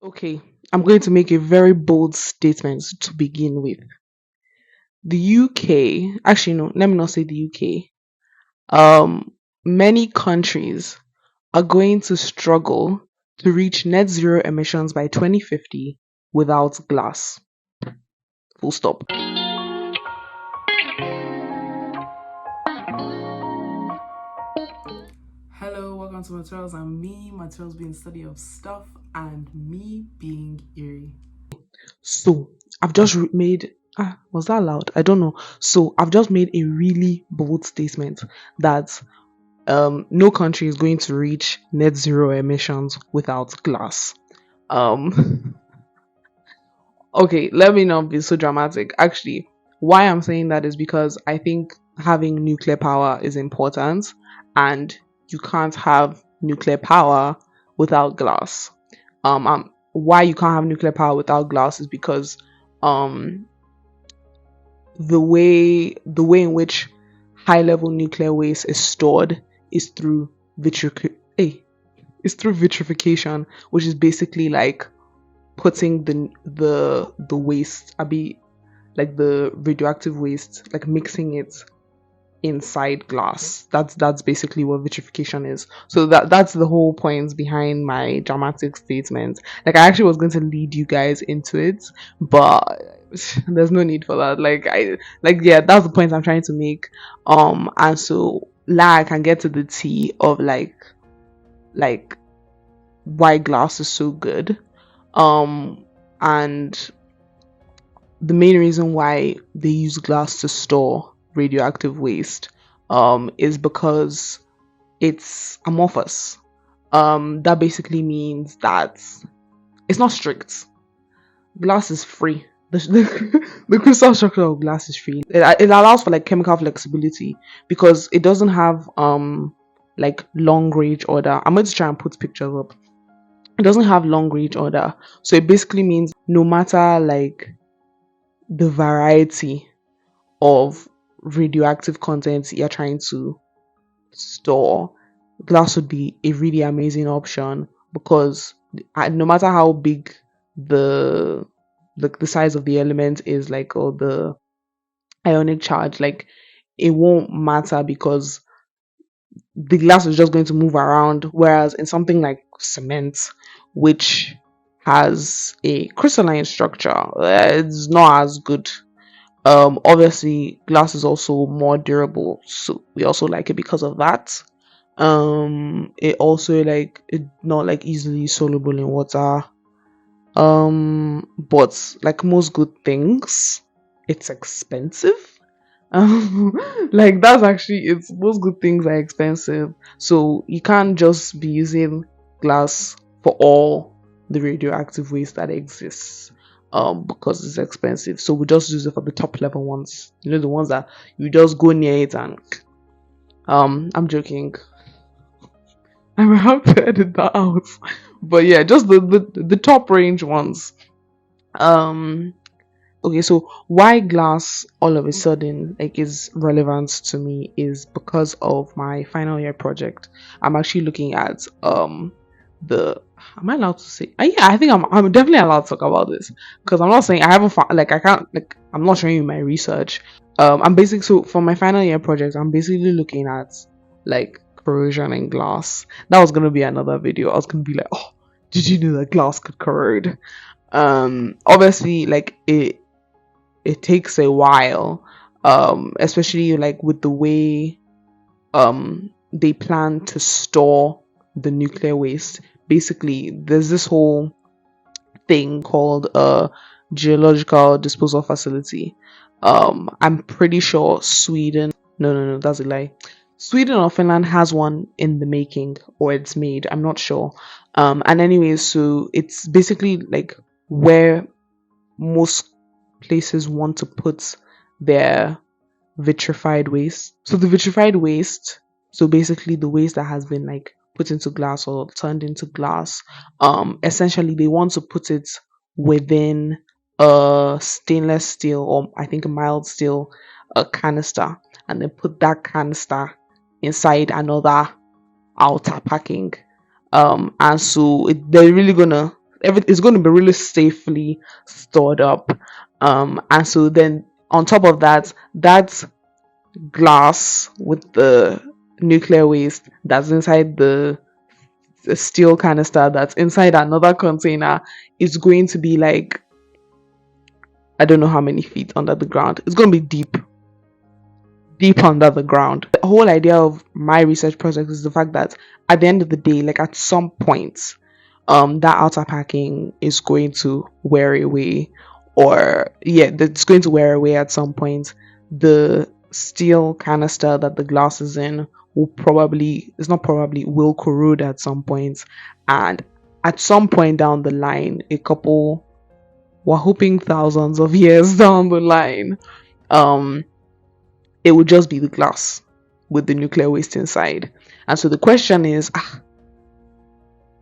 Okay, I'm going to make a very bold statement to begin with. The UK, actually, no, let me not say the UK. Many countries are going to struggle to reach net zero emissions by 2050 without glass. Full stop. Hello, welcome to Materials and me, Materials being study of stuff and me being eerie. So, I've just made. Was that loud? I don't know. So, I've just made a really bold statement that no country is going to reach net zero emissions without glass. Um, okay, let me not be so dramatic. Actually, why I'm saying that is because I think having nuclear power is important, and you can't have nuclear power without glass. Why you can't have nuclear power without glass is because um the way in which high level nuclear waste is stored is through vitrification, which is basically like putting the waste, like the radioactive waste, like mixing it inside glass. That's basically what vitrification is. So that's the whole point behind my dramatic statement. Like I actually was going to lead you guys into it, but there's no need for that. Yeah, that's the point I'm trying to make. And so now I can get to the tea of like why glass is so good. And the main reason why they use glass to store radioactive waste is because it's amorphous. That basically means that it's not strict. Glass is free. The crystal structure of glass is free. It allows for like chemical flexibility because it doesn't have like long range order. I'm going to try and put pictures up. It doesn't have long range order, so it basically means no matter like the variety of radioactive content you're trying to store, glass would be a really amazing option because no matter how big the the size of the element is, like, or the ionic charge, like, it won't matter because the glass is just going to move around. Whereas in something like cement, which has a crystalline structure, it's not as good. Obviously glass is also more durable, so we also like it because of that. It also like it not like easily soluble in water. But like most good things, it's expensive. Like that's actually, it's most good things are expensive, so you can't just be using glass for all the radioactive waste that exists, because it's expensive. So we just use it for the top level ones, the ones that you just go near it and I'm joking. I might have to edit that out. But yeah, just the top range ones. um Okay, so why glass all of a sudden like is relevant to me is because of my final year project. I'm actually looking at the am I allowed to say? Yeah, I think I'm definitely allowed to talk about this because I'm not saying I haven't like I can't, like, I'm not showing you my research. I'm basically, so for my final year project, I'm basically looking at like corrosion in glass. That was gonna be another video. I was gonna be like, oh, did you know that glass could corrode? Obviously, like it takes a while, especially like with the way they plan to store the nuclear waste. Basically, there's this whole thing called a geological disposal facility. I'm pretty sure Sweden, no, that's a lie. Sweden or Finland has one in the making, or it's made, I'm not sure. And anyways, so it's basically like where most places want to put their vitrified waste. So the vitrified waste, so basically the waste that has been like put into glass or turned into glass, essentially they want to put it within a stainless steel, or I think a mild steel, a canister, and then put that canister inside another outer packing. And so they're really gonna it's going to be really safely stored up. And so then on top of that, that glass with the nuclear waste that's inside the steel canister that's inside another container is going to be like, I don't know how many feet under the ground. It's going to be deep under the ground. The whole idea of my research project is the fact that at the end of the day, like at some point, that outer packing is going to wear away, or yeah, it's going to wear away at some point. The steel canister that the glass is in will probably, it's not probably, will corrode at some point, and at some point down the line, a couple, we're hoping thousands of years down the line, um it would just be the glass with the nuclear waste inside. And so the question is,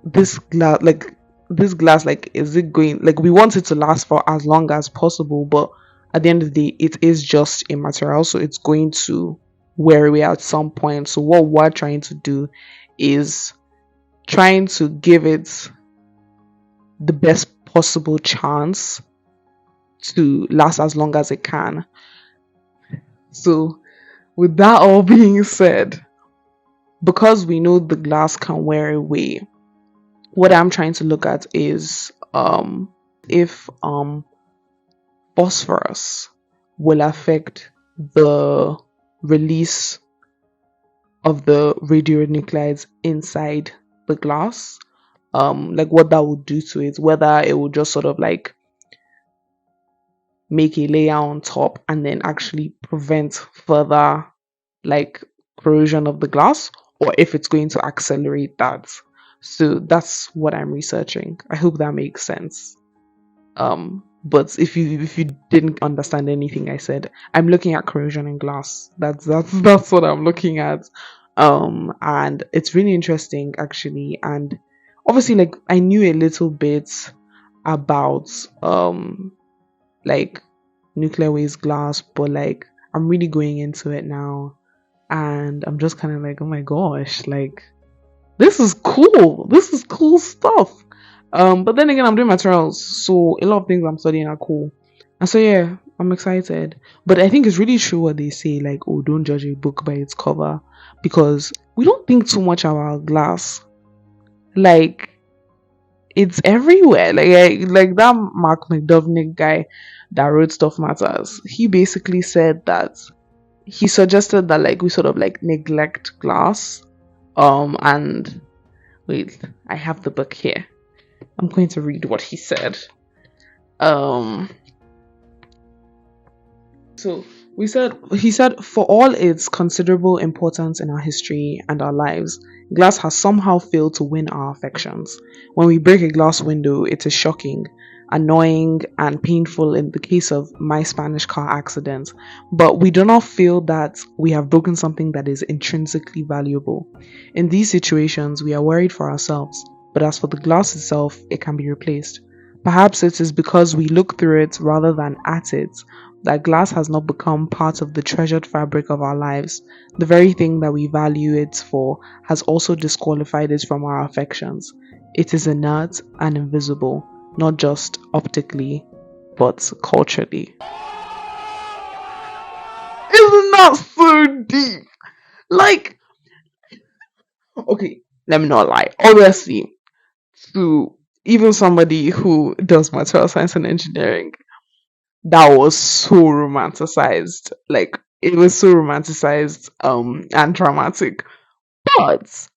this glass, like, is it going, like, we want it to last for as long as possible, but at the end of the day, it is just a material, so it's going to wear away at some point. So what we're trying to do is trying to give it the best possible chance to last as long as it can. So with that all being said, because we know the glass can wear away, what I'm trying to look at is if phosphorus will affect the release of the radionuclides inside the glass, like what that would do to it, whether it would just sort of like make a layer on top and then actually prevent further like corrosion of the glass, or if it's going to accelerate that. So that's what I'm researching. I hope that makes sense. But if you didn't understand anything I said, I'm looking at corrosion in glass. That's what I'm looking at. And it's really interesting actually. And obviously, like, I knew a little bit about like nuclear waste glass, but like I'm really going into it now, and I'm just kind of like, oh my gosh, like this is cool. This is cool stuff. But then again, I'm doing materials, so a lot of things I'm studying are cool. And so yeah, I'm excited. But I think it's really true what they say, like, oh, don't judge a book by its cover, because we don't think too much about glass. Like, it's everywhere. Like that Mark McDovnick guy that wrote Stuff Matters. He basically said that he suggested that like we sort of like neglect glass. And wait, I have the book here. I'm going to read what he said. Um so he said, for all its considerable importance in our history and our lives, glass has somehow failed to win our affections. When we break a glass window, it is shocking, annoying, and painful in the case of my Spanish car accident, but we do not feel that we have broken something that is intrinsically valuable. In these situations, we are worried for ourselves, but as for the glass itself, it can be replaced. Perhaps it is because we look through it rather than at it that glass has not become part of the treasured fabric of our lives. The very thing that we value it for has also disqualified it from our affections. It is inert and invisible, not just optically, but culturally. Isn't that so deep? Like, okay, let me not lie. Obviously, to even somebody who does material science and engineering, that was so romanticized. Like, it was so romanticized and dramatic. But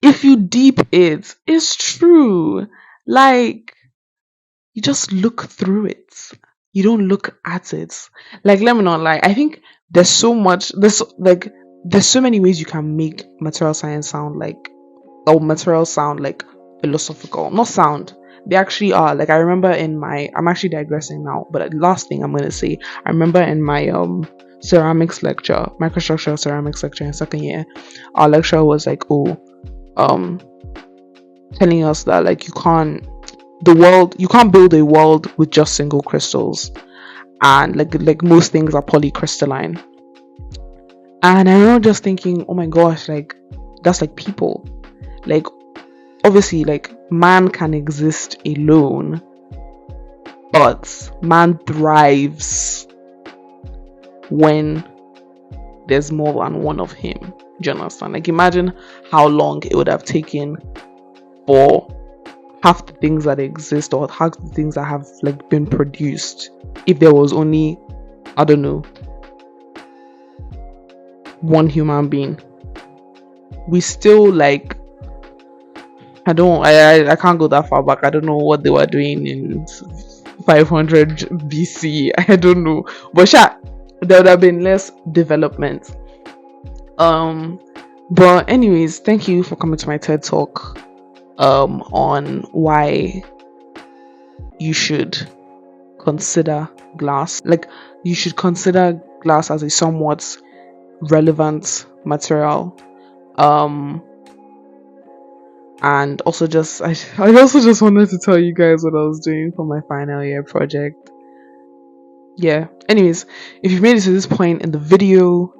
if you deep it, it's true. Like, you just look through it. You don't look at it. Like, let me not lie. I think there's so many ways you can make material science sound like, or materials sound like philosophical. Not sound. They actually are. Like, I remember in my, I'm actually digressing now, but the last thing I'm gonna say, I remember in my ceramics lecture, microstructural ceramics lecture in second year, our lecturer was like, oh, um telling us that like you can't build a world with just single crystals, and like most things are polycrystalline. And I remember just thinking, oh my gosh, like that's like people. Like, obviously, like man can exist alone, but man thrives when there's more than one of him. Do you understand? Like, imagine how long it would have taken for half the things that exist, or half the things that have like been produced, if there was only, I don't know, one human being. We still, like, I can't go that far back. I don't know what they were doing in 500 BC. I don't know, but there would have been less development. But anyways, thank you for coming to my TED talk on why you should consider glass. Like, you should consider glass as a somewhat relevant material. And also I also just wanted to tell you guys what I was doing for my final year project. Yeah. Anyways, if you've made it to this point in the video,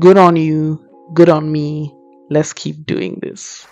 good on you, good on me. Let's keep doing this.